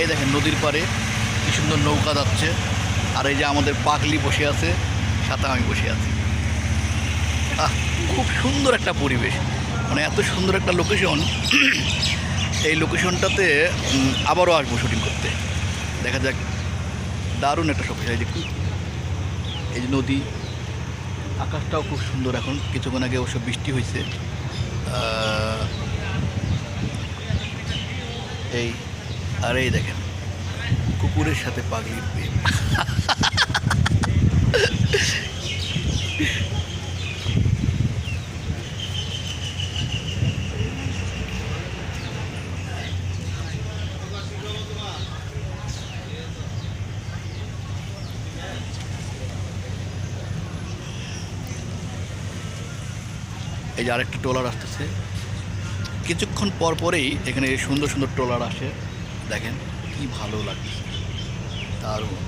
এই দেখেন নদীর পাড়ে কি সুন্দর নৌকা যাচ্ছে, আর এই যে আমাদের পাগলি বসে আছে, সাথে আমি বসে আছি। খুব সুন্দর একটা পরিবেশ, মানে এত সুন্দর একটা লোকেশন। এই লোকেশনটাতে আবারও আসবো শুটিং করতে। দেখা যাক, দারুণ একটা সব। এই যে নদী, আকাশটাও খুব সুন্দর। এখন কিছুক্ষণ আগে অবশ্য বৃষ্টি হয়েছে। এই আর এই দেখেন কুকুরের সাথে পাগলির প্রেম। এই যে আরেকটা ট্রলার আসতেছে কিছুক্ষণ পর পরেই। এখানে সুন্দর সুন্দর ট্রলার আসে, দেখেন কি ভালো লাগছে, দারুণ।